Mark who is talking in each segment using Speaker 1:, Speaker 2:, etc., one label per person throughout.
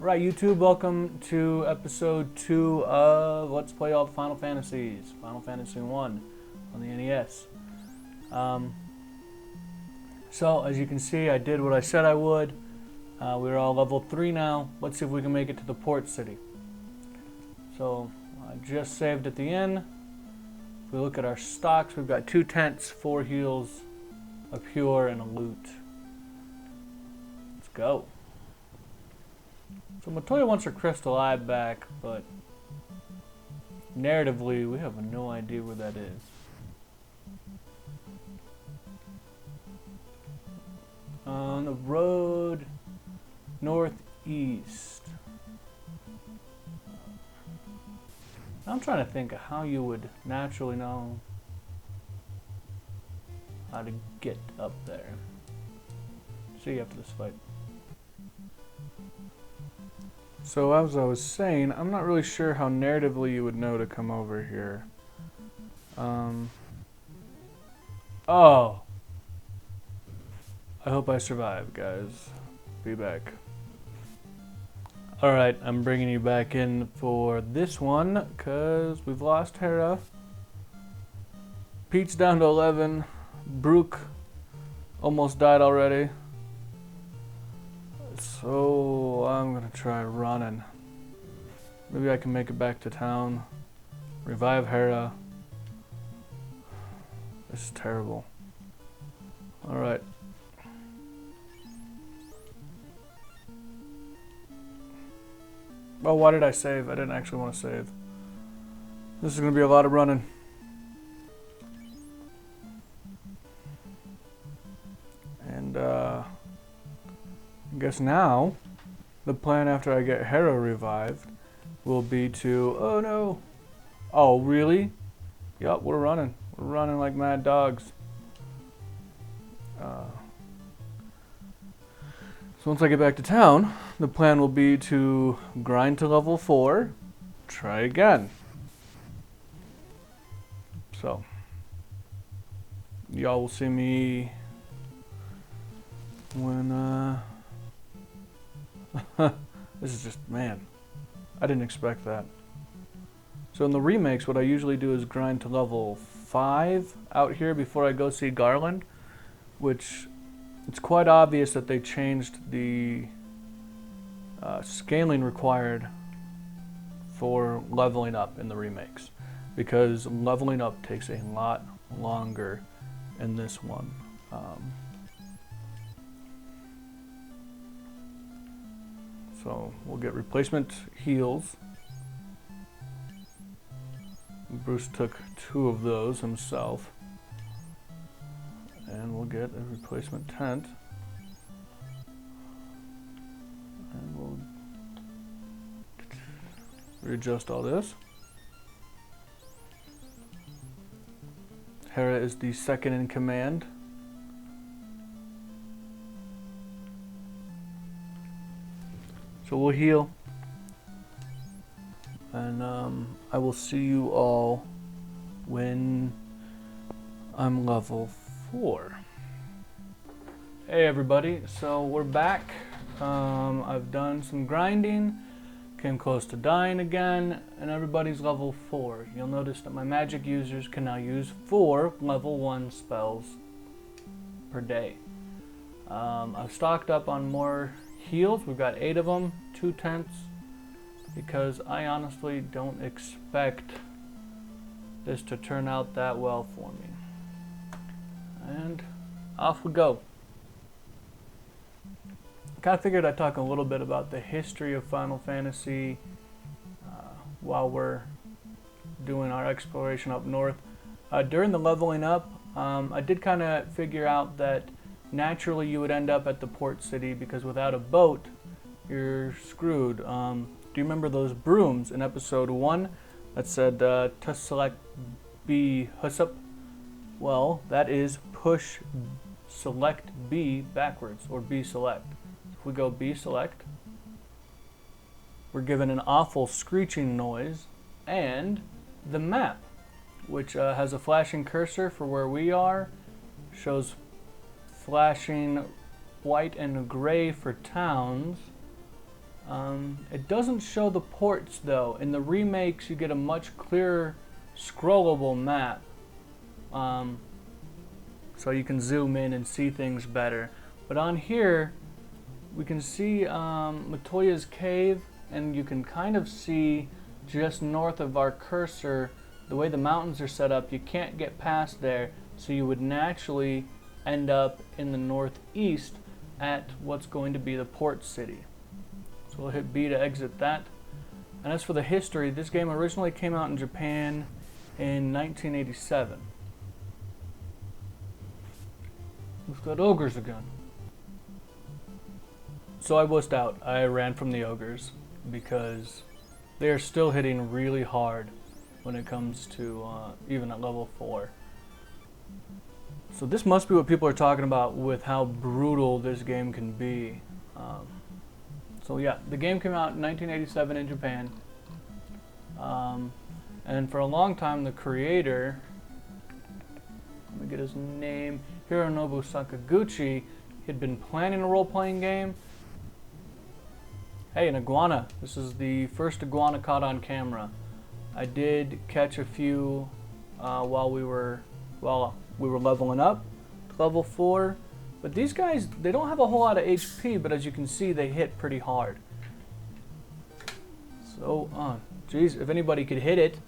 Speaker 1: Right, YouTube, welcome to episode 2 of Let's Play all the Final Fantasies. Final Fantasy 1 on the NES. So, as you can see, I did what I said I would. We're all level 3 now. Let's see if we can make it to the port city. So, I just saved at the inn. If we look at our stocks, we've got 2 tents, 4 heals, a pure, and a loot. Let's go. So Matoya wants her crystal eye back, but narratively, we have no idea where that is. On the road northeast. I'm trying to think of how you would naturally know how to get up there. See you after this fight. So as I was saying, I'm not really sure how narratively you would know to come over here. Oh! I hope I survive, guys. Be back. Alright, I'm bringing you back in for this one, because we've lost Hera. Pete's down to 11. Brooke almost died already. So I'm gonna try running. Maybe I can make it back to town. Revive Hera. This is terrible. Alright. Oh, why did I save? I didn't actually want to save. This is gonna be a lot of running. And I guess now, the plan after I get Hera revived will be to... Oh no! Oh, really? Yup, we're running. We're running like mad dogs. So once I get back to town, the plan will be to grind to level 4, try again. So, y'all will see me when this is just, man, I didn't expect that. So in the remakes, what I usually do is grind to level 5 out here before I go see Garland, which it's quite obvious that they changed the scaling required for leveling up in the remakes, because leveling up takes a lot longer in this one. So we'll get replacement heals. Bruce took 2 of those himself. And we'll get a replacement tent. And we'll readjust all this. Hera is the second in command. So we'll heal, and I will see you all when I'm level 4. Hey everybody, so we're back. I've done some grinding, came close to dying again, and everybody's level 4. You'll notice that my magic users can now use 4 level 1 spells per day. I've stocked up on more heals. We've got 8 of them, 2 tents, because I honestly don't expect this to turn out that well for me. And off we go. I kind of figured I'd talk a little bit about the history of Final Fantasy while we're doing our exploration up north. During the leveling up, I did kind of figure out that naturally you would end up at the port city because without a boat, you're screwed. Do you remember those brooms in episode 1 that said to select B Husup? Well, that is push select B backwards, or B select. If we go B select, we're given an awful screeching noise and the map, which has a flashing cursor for where we are, shows flashing white and gray for towns. It doesn't show the ports though. In the remakes you get a much clearer scrollable map, so you can zoom in and see things better. But on here we can see Matoya's cave, and you can kind of see just north of our cursor the way the mountains are set up. You can't get past there, so you would naturally end up in the northeast at what's going to be the port city. So we'll hit B to exit that. And as for the history, this game originally came out in Japan in 1987. We've got ogres again. So I wussed out. I ran from the ogres because they are still hitting really hard when it comes to even at level 4. So this must be what people are talking about with how brutal this game can be. So yeah, the game came out in 1987 in Japan. And for a long time the creator, let me get his name, Hironobu Sakaguchi, had been planning a role-playing game. Hey, an iguana. This is the first iguana caught on camera. I did catch a few while we were leveling up to level 4. But these guys, they don't have a whole lot of HP, but as you can see, they hit pretty hard. So, geez, if anybody could hit it.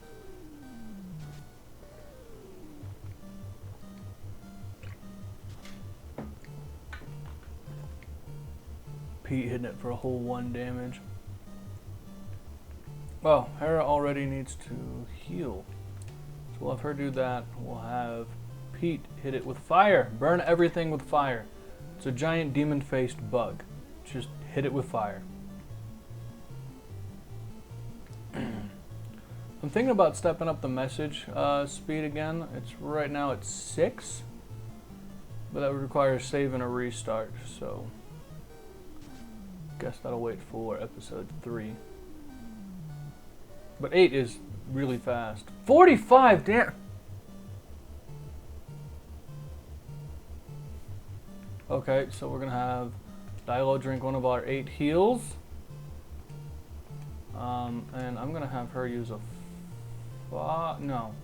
Speaker 1: Pete hitting it for a whole 1 damage. Well, Hera already needs to heal. So we'll have her do that. We'll have Pete hit it with fire. Burn everything with fire. It's a giant demon-faced bug. Just hit it with fire. I'm thinking about stepping up the message speed again. It's right now at 6, but that would require a save and a restart. So guess that'll wait for episode 3. But 8 is really fast. 45, damn. Okay, so we're gonna have Dilo drink one of our 8 heals. And I'm gonna have her use a fog. No,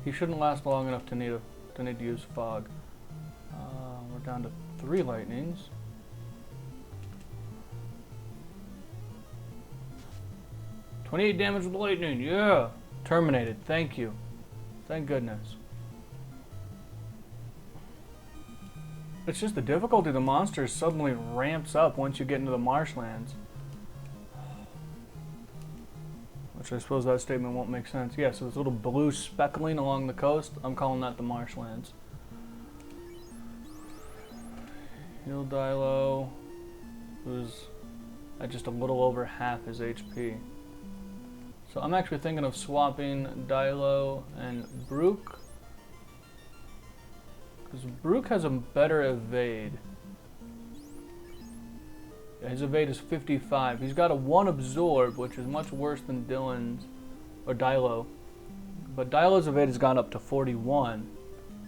Speaker 1: he shouldn't last long enough to need to use fog. We're down to 3 lightnings. $28 damage with lightning, yeah! Terminated, thank you. Thank goodness. It's just the difficulty of the monsters suddenly ramps up once you get into the marshlands. Which I suppose that statement won't make sense. Yeah, so this little blue speckling along the coast, I'm calling that the marshlands. Heal Dilo, who's at just a little over half his HP. So I'm actually thinking of swapping Dilo and Brook, because Brook has a better evade. Yeah, his evade is 55. He's got a 1 absorb, which is much worse than Dylan's, or Dilo. But Dilo's evade has gone up to 41.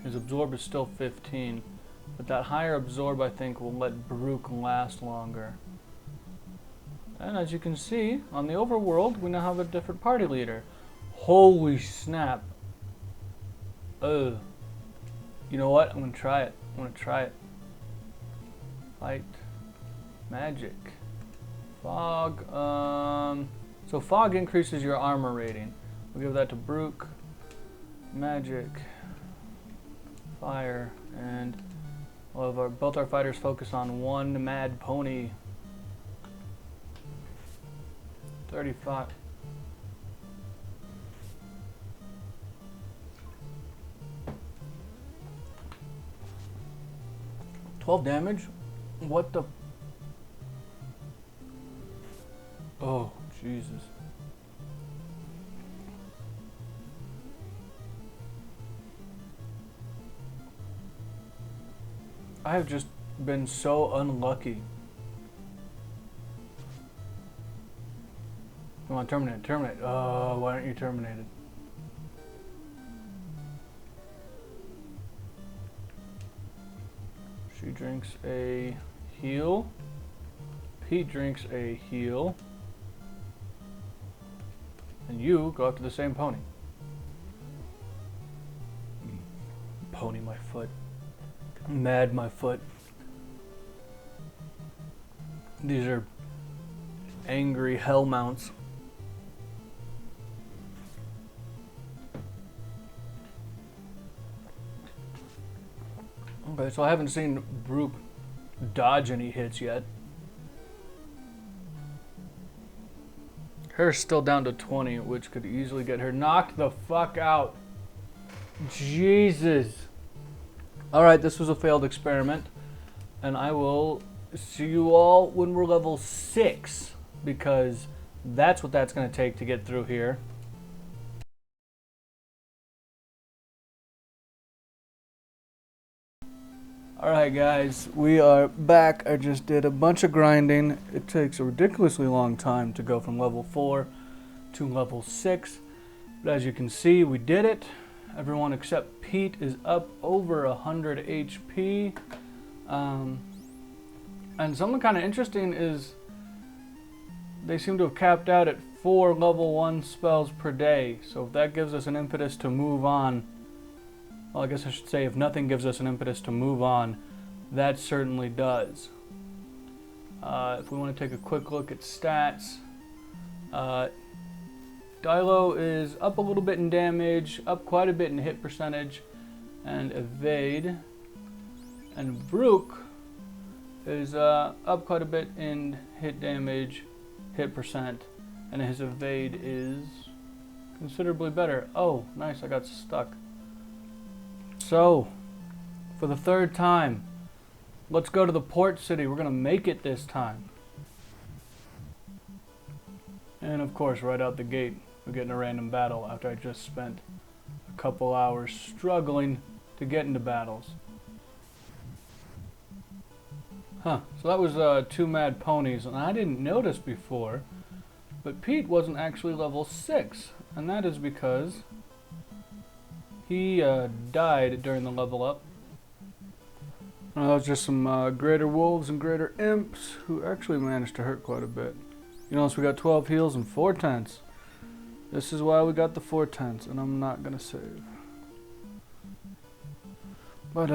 Speaker 1: His absorb is still 15. But that higher absorb, I think, will let Brook last longer. And as you can see, on the overworld, we now have a different party leader. Holy snap. Ugh. You know what? I'm gonna try it. Fight. Magic. Fog. So fog increases your armor rating. We'll give that to Brook, magic, fire, and we'll have both our fighters focus on one mad pony. 35. $12 damage? What the? Oh, Jesus. I have just been so unlucky. Come on, terminate, terminate. Oh, why aren't you terminated? She drinks a heal. Pete drinks a heal. And you go after the same pony. Pony my foot. Mad my foot. These are angry hell mounts. Okay, so I haven't seen Brook dodge any hits yet. Her still down to 20, which could easily get her knocked the fuck out. Jesus. Alright, this was a failed experiment. And I will see you all when we're level 6. Because that's what that's going to take to get through here. Alright guys, we are back. I just did a bunch of grinding. It takes a ridiculously long time to go from level 4 to level 6. But as you can see, we did it. Everyone except Pete is up over 100 HP. And something kind of interesting is they seem to have capped out at 4 level 1 spells per day. So if that gives us an impetus to move on, well, I guess I should say if nothing gives us an impetus to move on, that certainly does. If we want to take a quick look at stats, Dilo is up a little bit in damage, up quite a bit in hit percentage, and evade. And Brook is up quite a bit in hit damage, hit percent, and his evade is considerably better. Oh, nice, I got stuck. So, for the 3rd time, let's go to the port city. We're going to make it this time. And of course, right out the gate, we get in a random battle after I just spent a couple hours struggling to get into battles. Huh, so that was 2 mad ponies, and I didn't notice before, but Pete wasn't actually level 6, and that is because he died during the level up. That was just some greater wolves and greater imps who actually managed to hurt quite a bit. You notice we got 12 heals and 4 tents. This is why we got the 4 tents, and I'm not gonna save. But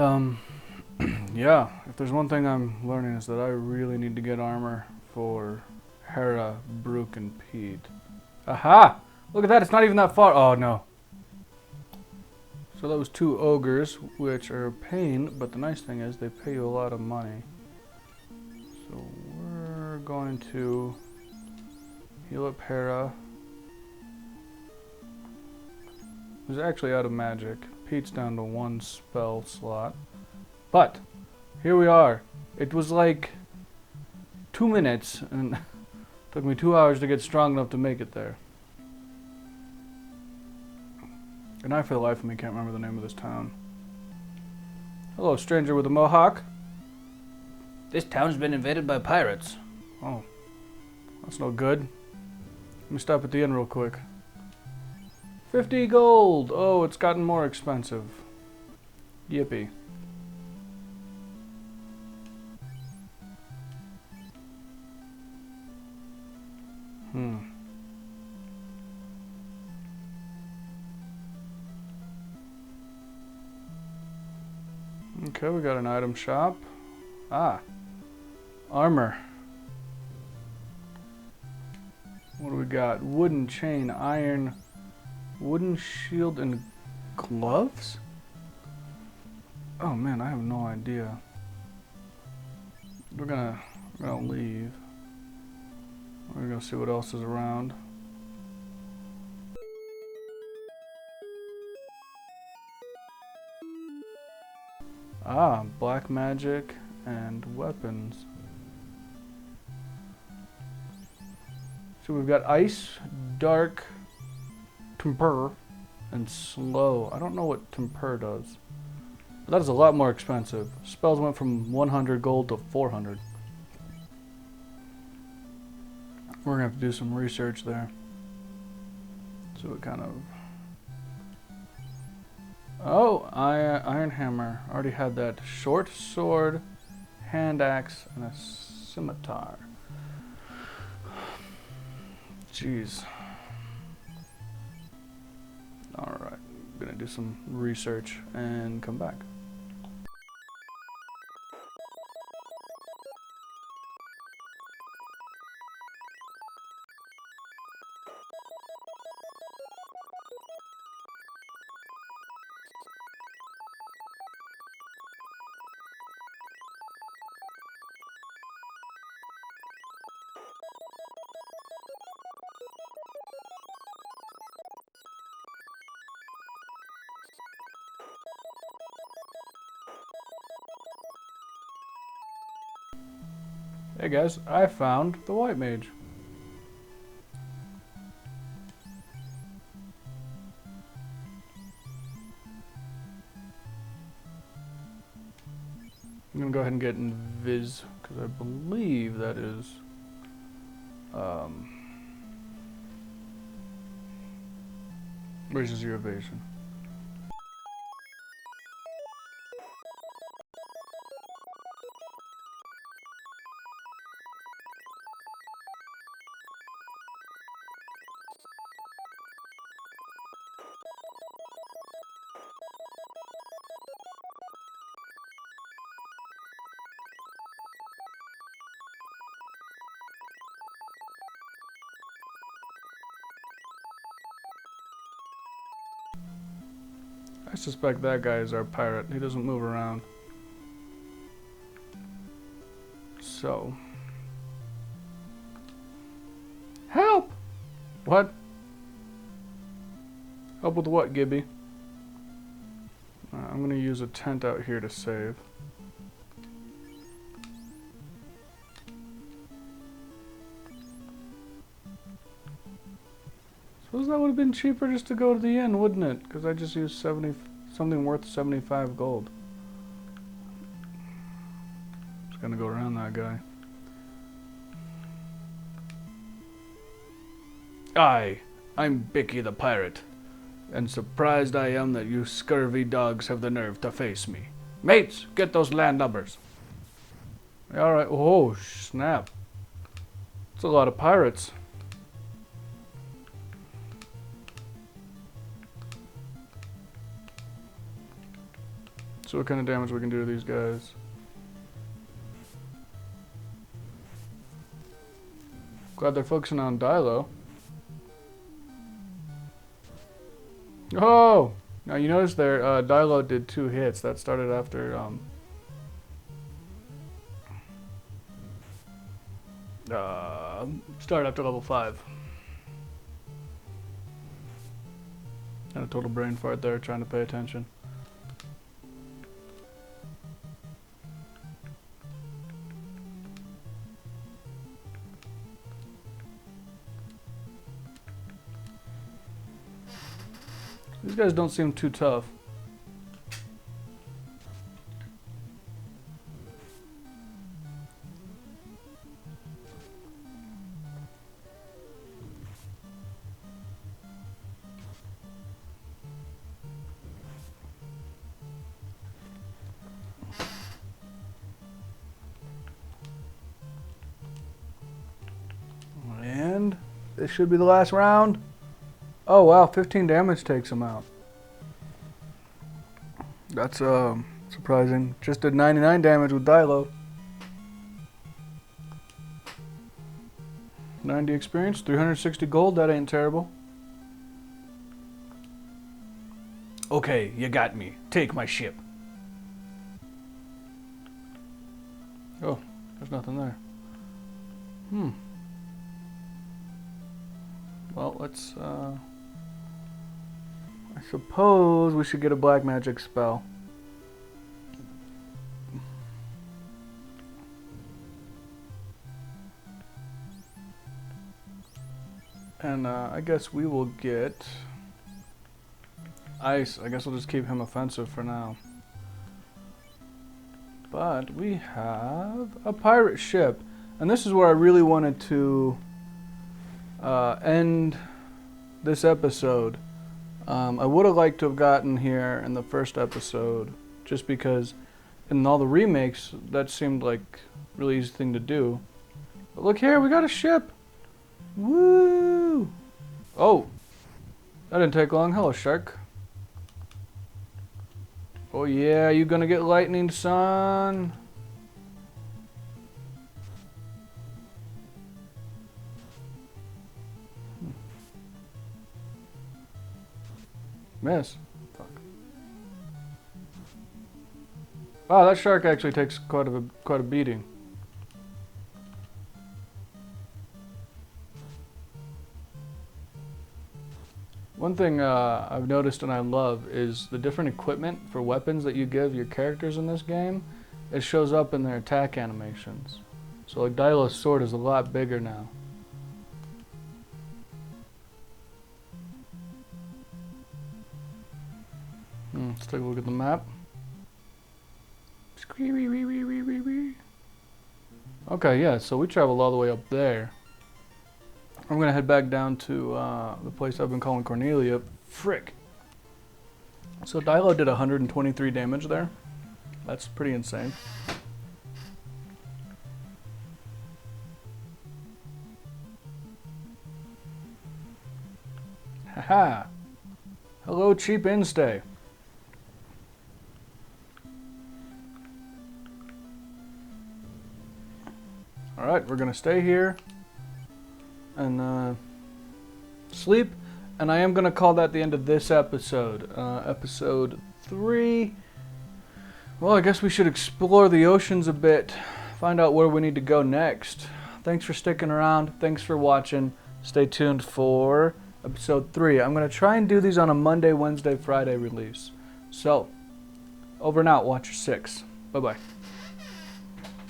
Speaker 1: yeah, if there's one thing I'm learning is that I really need to get armor for Hera, Brook, and Pete. Aha! Look at that, it's not even that far. Oh no. So that was 2 ogres, which are a pain, but the nice thing is they pay you a lot of money. So we're going to heal up Hera, who's actually out of magic. Pete's down to 1 spell slot. But here we are. It was like 2 minutes, and it took me 2 hours to get strong enough to make it there. And I, for the life of me, can't remember the name of this town. Hello, stranger with a mohawk.
Speaker 2: This town's been invaded by pirates.
Speaker 1: Oh, that's no good. Let me stop at the inn real quick. 50 gold! Oh, it's gotten more expensive. Yippee. Okay, we got an item shop. Ah, armor. What do we got? Wooden chain, iron, wooden shield, and gloves? Oh man, I have no idea. We're gonna leave. We're gonna see what else is around. Ah, black magic and weapons. So we've got ice, dark, temper, and slow. I don't know what temper does. But that is a lot more expensive. Spells went from 100 gold to 400. We're gonna have to do some research there. So it kind of... Oh, iron hammer. Already had that. Short sword, hand axe, and a scimitar. Jeez. Alright, I'm gonna do some research and come back. Hey guys, I found the white mage. I'm gonna go ahead and get invis, because I believe that is raises your evasion. I suspect that guy is our pirate. He doesn't move around. So. Help! What? Help with what, Gibby? I'm gonna use a tent out here to save. Suppose that would have been cheaper just to go to the inn, wouldn't it? Because I just used something worth 75 gold. Just gonna go around that guy. I'm Bicky the pirate, and surprised I am that you scurvy dogs have the nerve to face me. Mates, get those landlubbers. Alright, oh snap. That's a lot of pirates. So what kind of damage we can do to these guys? Glad they're focusing on Dilo. Oh! Now you notice there, Dilo did 2 hits. That started after, started after level 5. And a total brain fart there, trying to pay attention. These guys don't seem too tough. And this should be the last round. Oh wow, 15 damage takes him out. That's surprising. Just did 99 damage with Dilo. 90 experience, 360 gold, that ain't terrible.
Speaker 2: Okay, you got me. Take my ship.
Speaker 1: Oh, there's nothing there. Well, let's, I suppose we should get a black magic spell. And I guess we will get ice. I guess we'll just keep him offensive for now. But we have a pirate ship. And this is where I really wanted to end this episode. I would have liked to have gotten here in the first episode, just because in all the remakes, that seemed like a really easy thing to do. But look here, we got a ship! Woo! Oh! That didn't take long. Hello, shark. Oh yeah, you gonna get lightning, son? Miss. Fuck. Wow, that shark actually takes quite a beating. One thing I've noticed and I love is the different equipment for weapons that you give your characters in this game. It shows up in their attack animations. So like Dilo's sword is a lot bigger now. Let's take a look at the map. Okay, yeah, so we traveled all the way up there. I'm gonna head back down to the place I've been calling Cornelia. Frick. So Dilo did 123 damage there. That's pretty insane. Haha. Hello, cheap instay. Alright, we're gonna stay here and sleep, and I am gonna call that the end of this episode. Episode 3. Well, I guess we should explore the oceans a bit, find out where we need to go next. Thanks for sticking around, thanks for watching. Stay tuned for episode 3. I'm gonna try and do these on a Monday, Wednesday, Friday release. So, over and out, watch your 6. Bye bye.